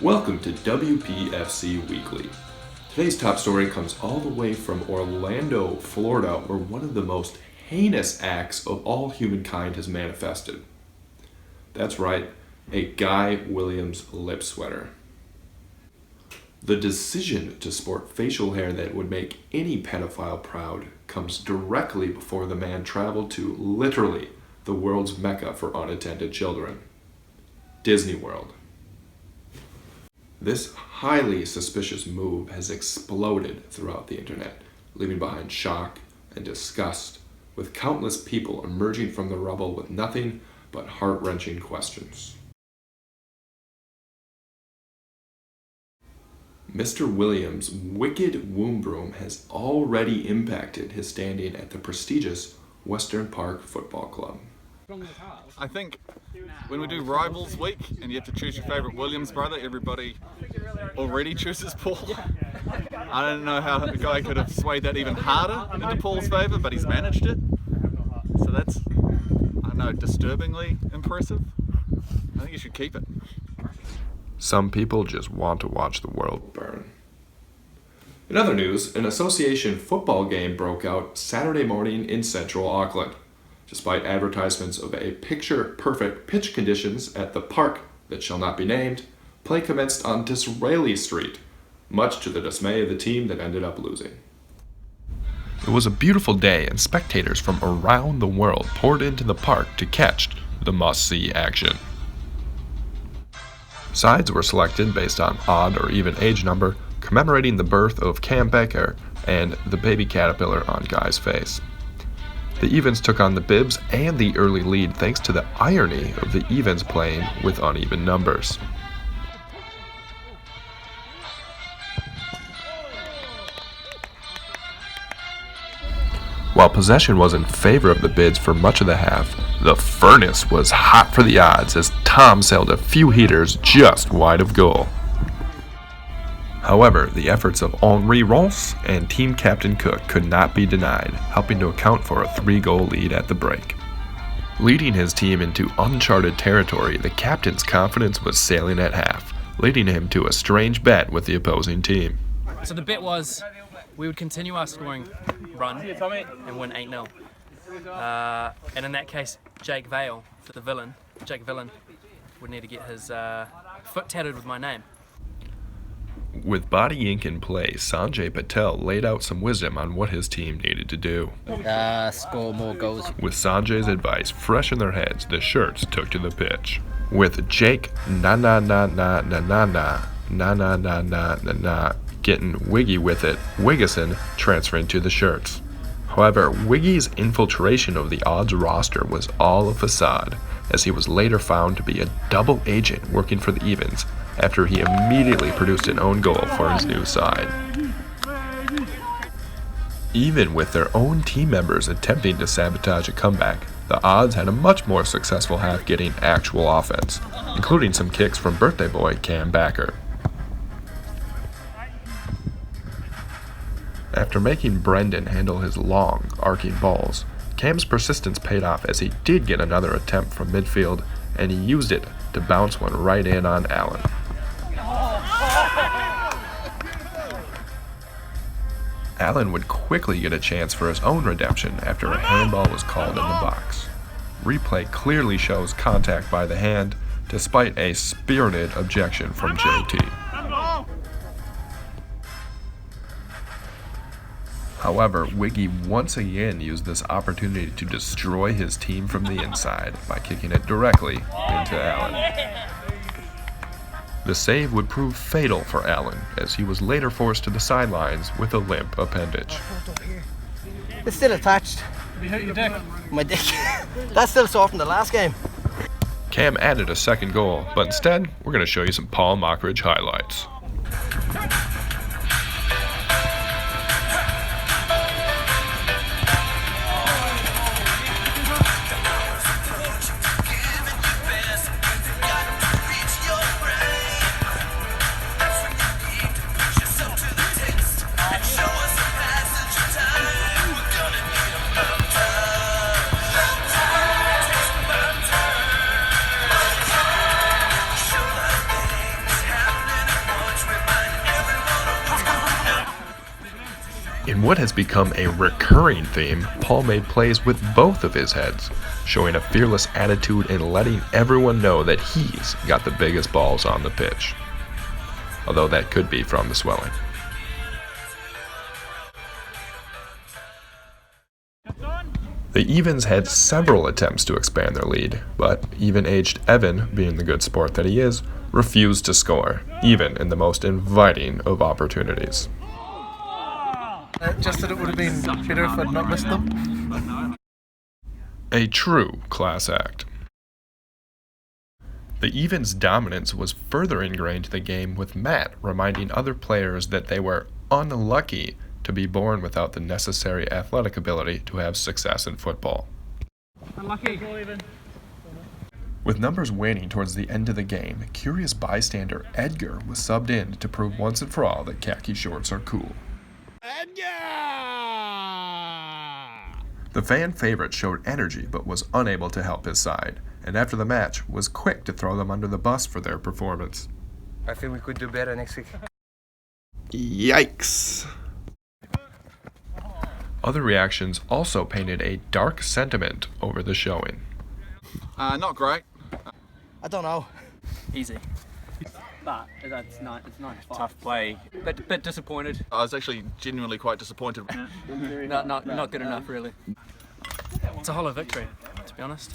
Welcome to WPFC Weekly. Today's top story comes all the way from Orlando, Florida, where one of the most heinous acts of all humankind has manifested. That's right, a Guy Williams lip sweater. The decision to sport facial hair that would make any pedophile proud comes directly before the man traveled to literally the world's mecca for unattended children, Disney World. This highly suspicious move has exploded throughout the internet, leaving behind shock and disgust, with countless people emerging from the rubble with nothing but heart-wrenching questions. Mr. Williams' wicked womb broom has already impacted his standing at the prestigious Western Park Football Club. I think when we do Rivals Week and you have to choose your favourite Williams brother, everybody already chooses Paul. I don't know how a guy could have swayed that even harder into Paul's favour, but he's managed it. So that's, I don't know, disturbingly impressive. I think you should keep it. Some people just want to watch the world burn. In other news, an association football game broke out Saturday morning in central Auckland. Despite advertisements of a picture-perfect pitch conditions at the park that shall not be named, play commenced on Disraeli Street, much to the dismay of the team that ended up losing. It was a beautiful day, and spectators from around the world poured into the park to catch the must-see action. Sides were selected based on odd or even age number, commemorating the birth of Cam Baker and the baby caterpillar on Guy's face. The Evens took on the Bibs and the early lead thanks to the irony of the Evens playing with uneven numbers. While possession was in favor of the Bids for much of the half, the furnace was hot for the odds as Tom sailed a few heaters just wide of goal. However, the efforts of Henri Ross and team captain Cook could not be denied, helping to account for a 3-goal lead at the break. Leading his team into uncharted territory, the captain's confidence was sailing at half, leading him to a strange bet with the opposing team. So the bet was we would continue our scoring run and win 8-0. And in that case, Jake Villain, would need to get his foot tattooed with my name. With body ink in play, Sanjay Patel laid out some wisdom on what his team needed to do. Score more goals. With Sanjay's advice fresh in their heads, the shirts took to the pitch. With Jake getting wiggy with it, Wiggison transferring to the shirts. However, Wiggy's infiltration of the odds roster was all a facade, as he was later found to be a double agent working for the Evens after he immediately produced an own goal for his new side. Even with their own team members attempting to sabotage a comeback, the odds had a much more successful half getting actual offense, including some kicks from birthday boy Cam Baker. After making Brendan handle his long, arcing balls, Cam's persistence paid off as he did get another attempt from midfield, and he used it to bounce one right in on Allen. Allen would quickly get a chance for his own redemption after a handball was called in the box. Replay clearly shows contact by the hand, despite a spirited objection from JT. However, Wiggy once again used this opportunity to destroy his team from the inside by kicking it directly into Allen. The save would prove fatal for Allen, as he was later forced to the sidelines with a limp appendage. It's still attached. You hit your dick. My dick. That's still sore from the last game. Cam added a second goal, but instead, we're going to show you some Paul Mockridge highlights. In what has become a recurring theme, Paul made plays with both of his heads, showing a fearless attitude and letting everyone know that he's got the biggest balls on the pitch. Although that could be from the swelling. The Evens had several attempts to expand their lead, but even-aged Evan, being the good sport that he is, refused to score, even in the most inviting of opportunities. Just that it would have been better if I'd not missed them. A true class act. The Evens' dominance was further ingrained in the game, with Matt reminding other players that they were unlucky to be born without the necessary athletic ability to have success in football. Unlucky. With numbers waning towards the end of the game, curious bystander Edgar was subbed in to prove once and for all that khaki shorts are cool. The fan favorite showed energy but was unable to help his side, and after the match was quick to throw them under the bus for their performance. I think we could do better next week. Yikes! Other reactions also painted a dark sentiment over the showing. Not great. I don't know. Easy. But it's not Tough play. Bit disappointed. I was actually genuinely quite disappointed. Not good enough, really. It's a hollow victory, to be honest.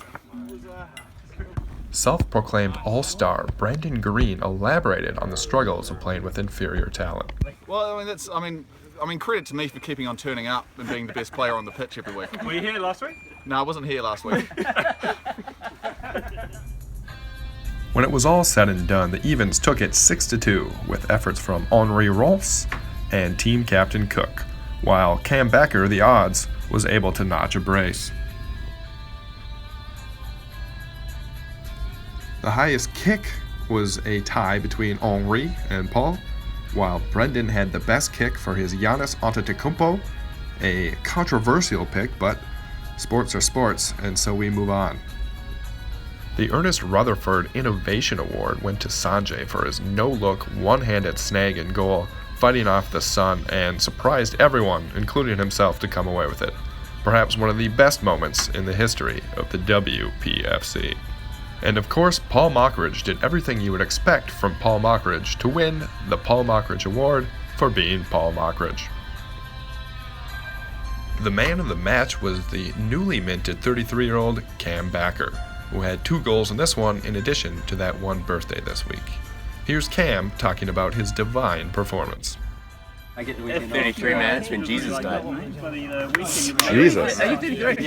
Self-proclaimed all-star Brandon Green elaborated on the struggles of playing with inferior talent. Well, I mean, credit to me for keeping on turning up and being the best player on the pitch every week. Were you here last week? No, I wasn't here last week. When it was all said and done, the Evens took it 6-2 with efforts from Henri Rolfs and team captain Cook, while Cam Becker, the odds, was able to notch a brace. The highest kick was a tie between Henri and Paul, while Brendan had the best kick for his Giannis Antetokounmpo, a controversial pick, but sports are sports, and so we move on. The Ernest Rutherford Innovation Award went to Sanjay for his no-look, one-handed snag and goal, fighting off the sun, and surprised everyone, including himself, to come away with it. Perhaps one of the best moments in the history of the WPFC. And of course, Paul Mockridge did everything you would expect from Paul Mockridge to win the Paul Mockridge Award for being Paul Mockridge. The man of the match was the newly minted 33-year-old Cam Becker, who had 2 goals in this one in addition to that one birthday this week. Here's Cam talking about his divine performance. I get the weekend 33, man. It's when Jesus died. Jesus. You did great.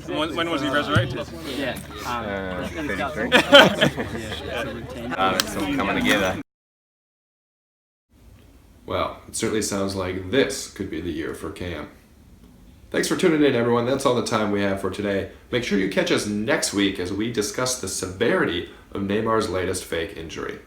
When was he resurrected? Yeah. 33. It's all coming together. Well, it certainly sounds like this could be the year for Cam. Thanks for tuning in, everyone. That's all the time we have for today. Make sure you catch us next week as we discuss the severity of Neymar's latest fake injury.